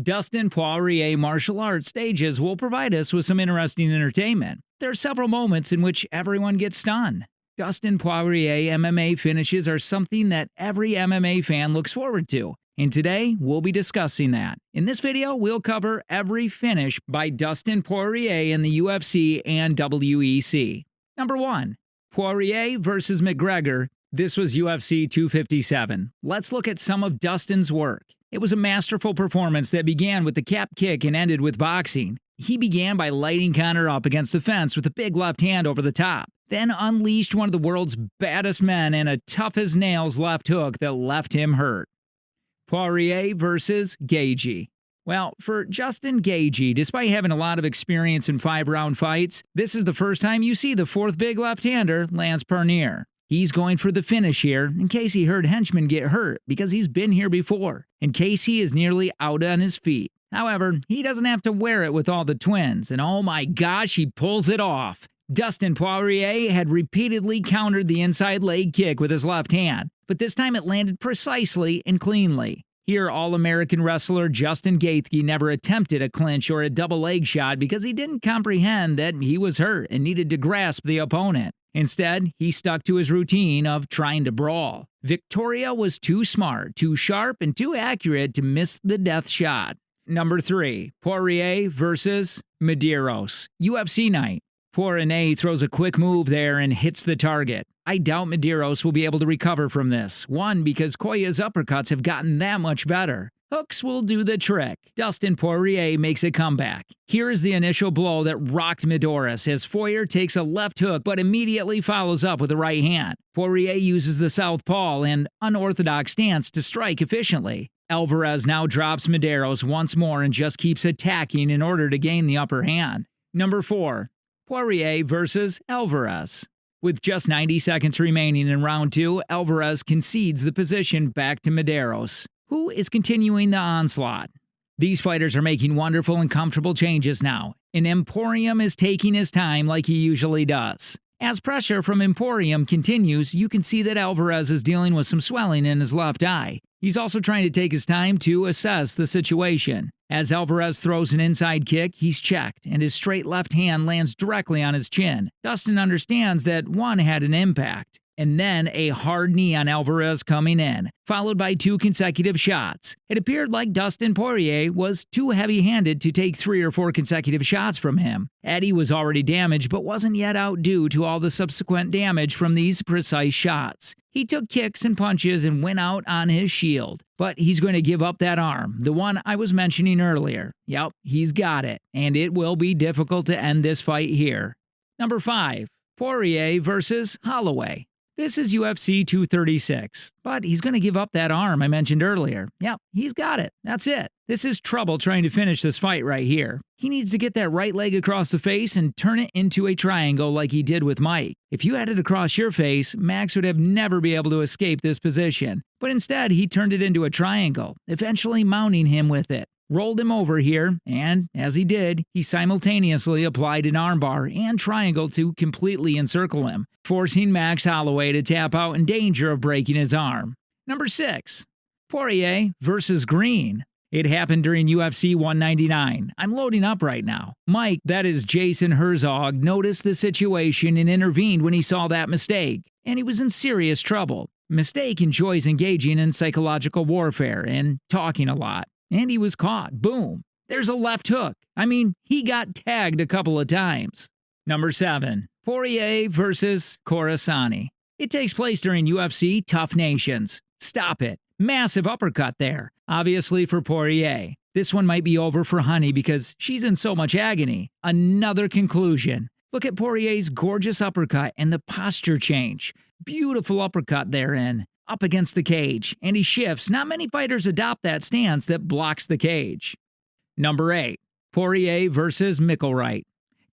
Dustin Poirier martial arts stages will provide us with some interesting entertainment. There are several moments in which everyone gets stunned. Dustin Poirier MMA finishes are something that every MMA fan looks forward to, and today we'll be discussing that. In this video, we'll cover every finish by Dustin Poirier in the UFC and WEC. Number 1. Poirier versus McGregor. This was UFC 257. Let's look at some of Dustin's work. It was a masterful performance that began with the cap kick and ended with boxing. He began by lighting Conor up against the fence with a big left hand over the top, then unleashed one of the world's baddest men and a tough-as-nails left hook that left him hurt. Poirier versus Gaethje. Well, for Justin Gaethje, despite having a lot of experience in 5-round fights, this is the first time you see the fourth big left-hander, Lance Poirier. He's going for the finish here in case he heard henchmen get hurt because he's been here before, and Casey is nearly out on his feet. However, he doesn't have to wear it with all the twins, and oh my gosh, he pulls it off. Dustin Poirier had repeatedly countered the inside leg kick with his left hand, but this time it landed precisely and cleanly. Here, All-American wrestler Justin Gaethje never attempted a clinch or a double leg shot because he didn't comprehend that he was hurt and needed to grasp the opponent. Instead, he stuck to his routine of trying to brawl. Victoria was too smart, too sharp, and too accurate to miss the death shot. Number 3. Poirier versus Medeiros. UFC night. Poirier throws a quick move there and hits the target. I doubt Medeiros will be able to recover from this. One, because Koya's uppercuts have gotten that much better. Hooks will do the trick. Dustin Poirier makes a comeback. Here is the initial blow that rocked Medeiros as Poirier takes a left hook but immediately follows up with a right hand. Poirier uses the southpaw and unorthodox stance to strike efficiently. Alvarez now drops Medeiros once more and just keeps attacking in order to gain the upper hand. Number 4. Poirier versus Alvarez. With just 90 seconds remaining in round 2, Alvarez concedes the position back to Medeiros, who is continuing the onslaught. These fighters are making wonderful and comfortable changes now, and Emporium is taking his time like he usually does. As pressure from Emporium continues, you can see that Alvarez is dealing with some swelling in his left eye. He's also trying to take his time to assess the situation. As Alvarez throws an inside kick, he's checked, and his straight left hand lands directly on his chin. Dustin understands that one had an impact. And then a hard knee on Alvarez coming in, followed by 2 consecutive shots. It appeared like Dustin Poirier was too heavy-handed to take 3 or 4 consecutive shots from him. Eddie was already damaged but wasn't yet out due to all the subsequent damage from these precise shots. He took kicks and punches and went out on his shield. But he's going to give up that arm, the one I was mentioning earlier. Yep, he's got it, and it will be difficult to end this fight here. Number 5. Poirier versus Holloway. This is UFC 236, but he's going to give up that arm I mentioned earlier. Yep, he's got it. That's it. This is trouble trying to finish this fight right here. He needs to get that right leg across the face and turn it into a triangle like he did with Mike. If you had it across your face, Max would have never be able to escape this position. But instead, he turned it into a triangle, eventually mounting him with it. Rolled him over here, and as he did, he simultaneously applied an armbar and triangle to completely encircle him, forcing Max Holloway to tap out in danger of breaking his arm. Number 6. Poirier versus Green. It happened during UFC 199. I'm loading up right now. Mike, that is Jason Herzog, noticed the situation and intervened when he saw that mistake, and he was in serious trouble. Mistake enjoys engaging in psychological warfare and talking a lot. And he was caught. Boom. There's a left hook. I mean, he got tagged a couple of times. Number 7. Poirier versus Corassani. It takes place during UFC Tough Nations. Stop it. Massive uppercut there. Obviously for Poirier. This one might be over for Honey because she's in so much agony. Another conclusion. Look at Poirier's gorgeous uppercut and the posture change. Beautiful uppercut therein. Up against the cage, and he shifts. Not many fighters adopt that stance that blocks the cage. Number 8. Poirier versus McGregor.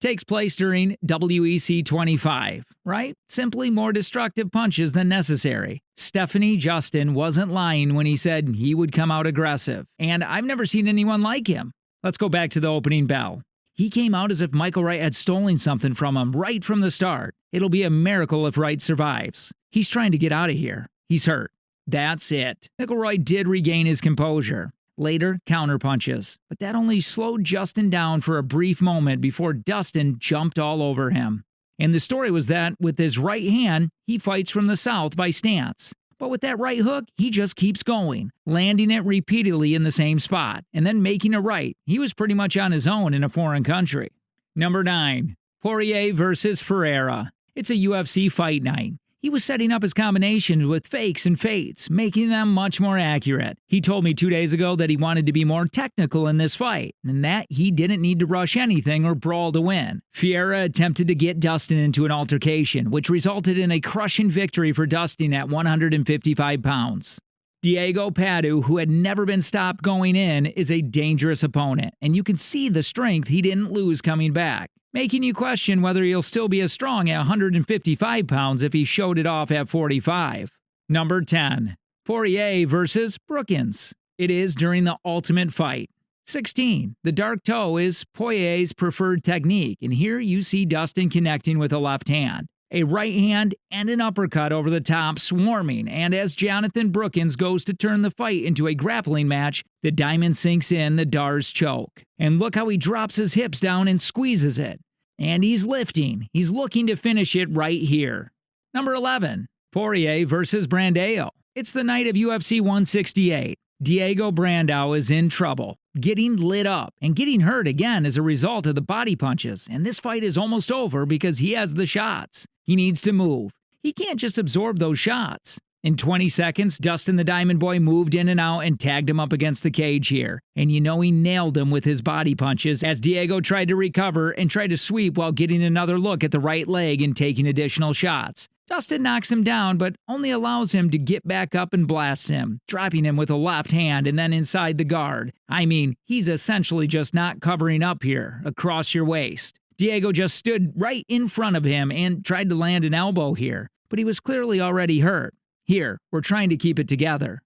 Takes place during WEC 25, right? Simply more destructive punches than necessary. Stephanie Justin wasn't lying when he said he would come out aggressive, and I've never seen anyone like him. Let's go back to the opening bell. He came out as if Michael Wright had stolen something from him right from the start. It'll be a miracle if Wright survives. He's trying to get out of here. He's hurt. That's it. McElroy did regain his composure. Later, counterpunches. But that only slowed Justin down for a brief moment before Dustin jumped all over him. And the story was that with his right hand, he fights from the south by stance. But with that right hook, he just keeps going, landing it repeatedly in the same spot, and then making a right. He was pretty much on his own in a foreign country. Number 9. Poirier versus Ferreira. It's a UFC fight night. He was setting up his combinations with fakes and fades, making them much more accurate. He told me 2 days ago that he wanted to be more technical in this fight, and that he didn't need to rush anything or brawl to win. Ferreira attempted to get Dustin into an altercation, which resulted in a crushing victory for Dustin at 155 pounds. Diego Padu, who had never been stopped going in, is a dangerous opponent, and you can see the strength he didn't lose coming back, making you question whether he'll still be as strong at 155 pounds if he showed it off at 45. Number 10. Poirier versus Brookins. It is during the ultimate fight. 16. The dark toe is Poirier's preferred technique, and here you see Dustin connecting with a left hand. A right hand and an uppercut over the top swarming, and as Jonathan Brookins goes to turn the fight into a grappling match, the diamond sinks in the Dar's choke. And look how he drops his hips down and squeezes it. And he's lifting. He's looking to finish it right here. Number 11. Poirier versus Brandao. It's the night of UFC 168. Diego Brandao is in trouble, getting lit up and getting hurt again as a result of the body punches, and this fight is almost over because he has the shots. He needs to move. He can't just absorb those shots. In 20 seconds, Dustin the Diamond Boy moved in and out and tagged him up against the cage here. And you know he nailed him with his body punches as Diego tried to recover and tried to sweep while getting another look at the right leg and taking additional shots. Dustin knocks him down, but only allows him to get back up and blasts him, dropping him with a left hand and then inside the guard. I mean, he's essentially just not covering up here, across your waist. Diego just stood right in front of him and tried to land an elbow here, but he was clearly already hurt. Here, we're trying to keep it together.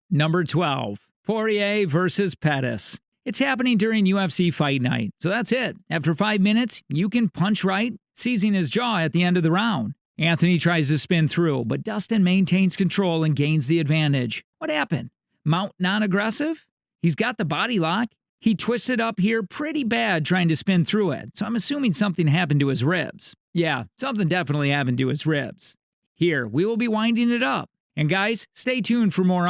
Number 12. Poirier versus Pettis. It's happening during UFC Fight Night, so that's it. After 5 minutes, you can punch right, seizing his jaw at the end of the round. Anthony tries to spin through, but Dustin maintains control and gains the advantage. What happened? Mount non-aggressive? He's got the body lock. He twisted up here pretty bad trying to spin through it, so I'm assuming something happened to his ribs. Yeah, something definitely happened to his ribs. Here, we will be winding it up. And guys, stay tuned for more